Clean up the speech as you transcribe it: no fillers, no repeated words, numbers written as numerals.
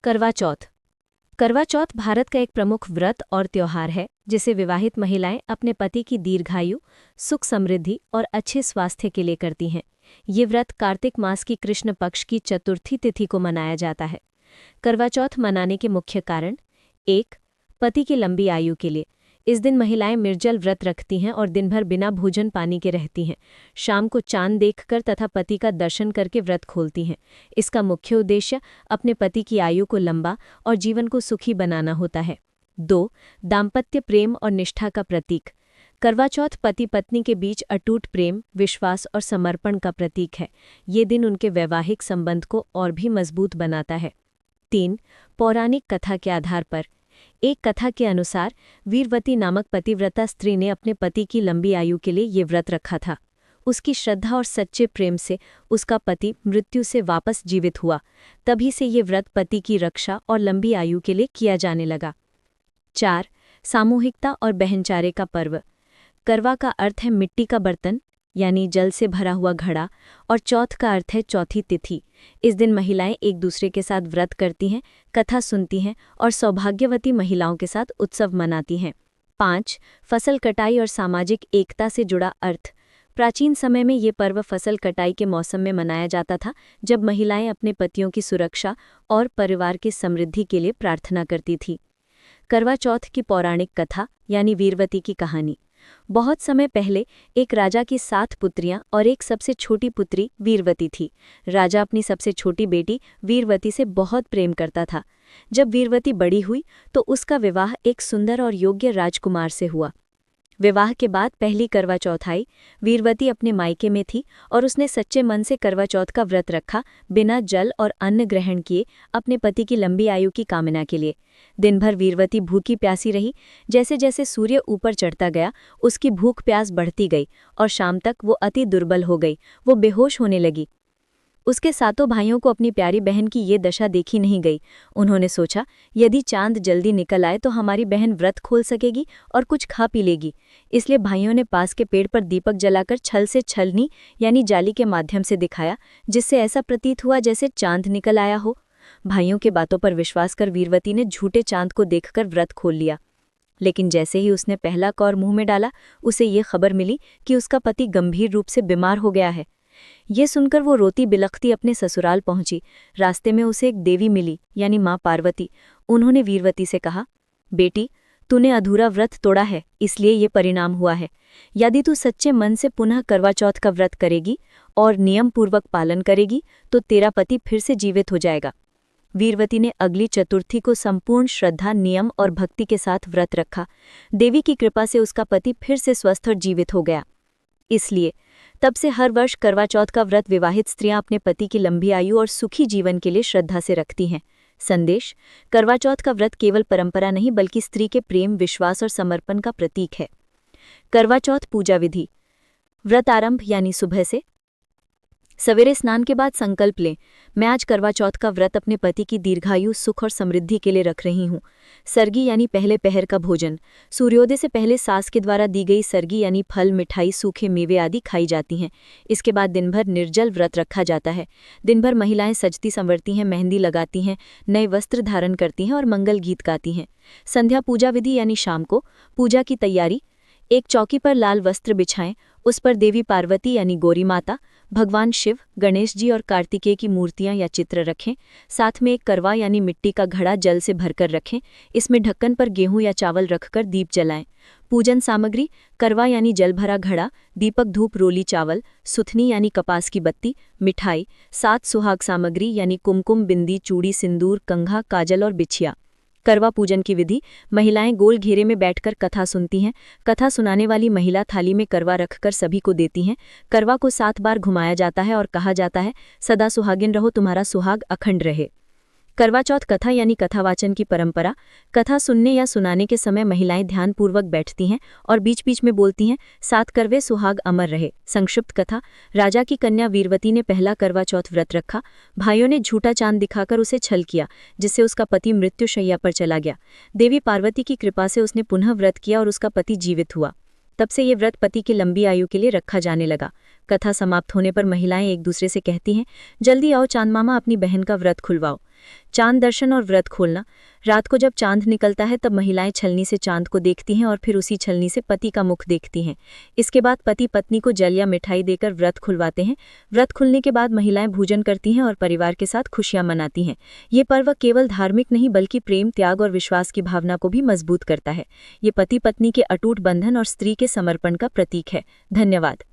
करवा चौथ। करवा चौथ भारत का एक प्रमुख व्रत और त्योहार है जिसे विवाहित महिलाएं अपने पति की दीर्घायु, सुख समृद्धि और अच्छे स्वास्थ्य के लिए करती हैं। ये व्रत कार्तिक मास की कृष्ण पक्ष की चतुर्थी तिथि को मनाया जाता है। करवा चौथ मनाने के मुख्य कारण: 1. पति की लंबी आयु के लिए। इस दिन महिलाएं निर्जल व्रत रखती हैं और दिन भर बिना भोजन पानी के रहती हैं। शाम को चांद देखकर तथा पति का दर्शन करके व्रत खोलती हैं। इसका मुख्य उद्देश्य अपने पति की आयु को लंबा और जीवन को सुखी बनाना होता है। 2. दाम्पत्य प्रेम और निष्ठा का प्रतीक। करवा चौथ पति पत्नी के बीच अटूट प्रेम, विश्वास और समर्पण का प्रतीक है। ये दिन उनके वैवाहिक संबंध को और भी मजबूत बनाता है। 3. पौराणिक कथा के आधार पर। एक कथा के अनुसार वीरवती नामक पतिव्रता स्त्री ने अपने पति की लंबी आयु के लिए ये व्रत रखा था। उसकी श्रद्धा और सच्चे प्रेम से उसका पति मृत्यु से वापस जीवित हुआ। तभी से ये व्रत पति की रक्षा और लंबी आयु के लिए किया जाने लगा। 4. सामूहिकता और बहनचारे का पर्व। करवा का अर्थ है मिट्टी का बर्तन यानी जल से भरा हुआ घड़ा, और चौथ का अर्थ है चौथी तिथि। इस दिन महिलाएं एक दूसरे के साथ व्रत करती हैं, कथा सुनती हैं और सौभाग्यवती महिलाओं के साथ उत्सव मनाती हैं। 5. फसल कटाई और सामाजिक एकता से जुड़ा अर्थ। प्राचीन समय में ये पर्व फसल कटाई के मौसम में मनाया जाता था, जब महिलाएं अपने पतियों की सुरक्षा और परिवार की समृद्धि के लिए प्रार्थना करती थीं। करवा चौथ की पौराणिक कथा यानी वीरवती की कहानी। बहुत समय पहले एक राजा की 7 पुत्रियां और एक सबसे छोटी पुत्री वीरवती थी। राजा अपनी सबसे छोटी बेटी वीरवती से बहुत प्रेम करता था। जब वीरवती बड़ी हुई तो उसका विवाह एक सुंदर और योग्य राजकुमार से हुआ। विवाह के बाद पहली करवा चौथ आई। वीरवती अपने मायके में थी और उसने सच्चे मन से करवा चौथ का व्रत रखा, बिना जल और अन्न ग्रहण किए, अपने पति की लंबी आयु की कामना के लिए। दिन भर वीरवती भूखी प्यासी रही। जैसे जैसे सूर्य ऊपर चढ़ता गया, उसकी भूख प्यास बढ़ती गई और शाम तक वो अति दुर्बल हो गई। वो बेहोश होने लगी। उसके 7 भाइयों को अपनी प्यारी बहन की ये दशा देखी नहीं गई। उन्होंने सोचा, यदि चांद जल्दी निकल आए तो हमारी बहन व्रत खोल सकेगी और कुछ खा पी लेगी। इसलिए भाइयों ने पास के पेड़ पर दीपक जलाकर छल से छलनी यानी जाली के माध्यम से दिखाया, जिससे ऐसा प्रतीत हुआ जैसे चांद निकल आया हो। भाइयों के बातों पर विश्वास कर वीरवती ने झूठे चांद को देखकर व्रत खोल लिया। लेकिन जैसे ही उसने पहला कौर मुंह में डाला, उसे ये खबर मिली कि उसका पति गंभीर रूप से बीमार हो गया है। ये सुनकर वो रोती बिलखती अपने ससुराल पहुंची। रास्ते में उसे एक देवी मिली यानी माँ पार्वती। उन्होंने वीरवती से कहा, बेटी, तूने अधूरा व्रत तोड़ा है, इसलिए ये परिणाम हुआ है। यदि तू सच्चे मन से पुनः करवा चौथ का व्रत करेगी और नियम पूर्वक पालन करेगी तो तेरा पति फिर से जीवित हो जाएगा। वीरवती ने अगली चतुर्थी को संपूर्ण श्रद्धा, नियम और भक्ति के साथ व्रत रखा। देवी की कृपा से उसका पति फिर से स्वस्थ और जीवित हो गया। इसलिए तब से हर वर्ष करवा चौथ का व्रत विवाहित स्त्रियां अपने पति की लंबी आयु और सुखी जीवन के लिए श्रद्धा से रखती हैं। संदेश: करवा चौथ का व्रत केवल परंपरा नहीं बल्कि स्त्री के प्रेम, विश्वास और समर्पण का प्रतीक है। करवा चौथ पूजा विधि। व्रत आरंभ यानी सुबह से। सवेरे स्नान के बाद संकल्प लें, मैं आज करवा चौथ का व्रत अपने पति की दीर्घायु, सुख और समृद्धि के लिए रख रही हूँ। सरगी यानी पहले पहर का भोजन। सूर्योदय से पहले सास के द्वारा दी गई सरगी यानी फल, मिठाई, सूखे मेवे आदि खाई जाती हैं। इसके बाद दिन भर निर्जल व्रत रखा जाता है। दिन भर महिलाएं सजती संवरती हैं, मेहंदी लगाती हैं, नए वस्त्र धारण करती हैं और मंगल गीत गाती हैं। संध्या पूजा विधि यानी शाम को पूजा की तैयारी। एक चौकी पर लाल वस्त्र बिछाएं, उस पर देवी पार्वती यानी गौरी माता, भगवान शिव, गणेश जी और कार्तिकेय की मूर्तियां या चित्र रखें। साथ में एक करवा यानी मिट्टी का घड़ा जल से भरकर रखें। इसमें ढक्कन पर गेहूं या चावल रखकर दीप जलाएं। पूजन सामग्री: करवा यानी जल भरा घड़ा, दीपक, धूप, रोली चावल, सुथनी यानी कपास की बत्ती, मिठाई, 7 सुहाग सामग्री यानी कुमकुम, बिंदी, चूड़ी, सिंदूर, कंघा, काजल और बिछिया। करवा पूजन की विधि: महिलाएं गोल घेरे में बैठकर कथा सुनती हैं। कथा सुनाने वाली महिला थाली में करवा रखकर सभी को देती हैं। करवा को 7 बार घुमाया जाता है और कहा जाता है, सदा सुहागिन रहो, तुम्हारा सुहाग अखंड रहे। करवा चौथ कथा यानी कथावाचन की परंपरा। कथा सुनने या सुनाने के समय महिलाएं ध्यानपूर्वक बैठती हैं और बीच बीच में बोलती हैं, 7 करवे सुहाग अमर रहे। संक्षिप्त कथा: राजा की कन्या वीरवती ने पहला करवा चौथ व्रत रखा। भाइयों ने झूठा चांद दिखाकर उसे छल किया, जिससे उसका पति मृत्युशैया पर चला गया। देवी पार्वती की कृपा से उसने पुनः व्रत किया और उसका पति जीवित हुआ। तब से ये व्रत पति की लंबी आयु के लिए रखा जाने लगा। कथा समाप्त होने पर महिलाएं एक दूसरे से कहती हैं, जल्दी आओ चांद मामा, अपनी बहन का व्रत खुलवाओ। चांद दर्शन और व्रत खोलना। रात को जब चांद निकलता है तब महिलाएं छलनी से चांद को देखती हैं और फिर उसी छलनी से पति का मुख देखती हैं। इसके बाद पति पत्नी को जल या मिठाई देकर व्रत खुलवाते हैं। व्रत खुलने के बाद महिलाएं भोजन करती हैं और परिवार के साथ खुशियां मनाती हैं। ये पर्व केवल धार्मिक नहीं बल्कि प्रेम, त्याग और विश्वास की भावना को भी मजबूत करता है। ये पति पत्नी के अटूट बंधन और स्त्री के समर्पण का प्रतीक है। धन्यवाद।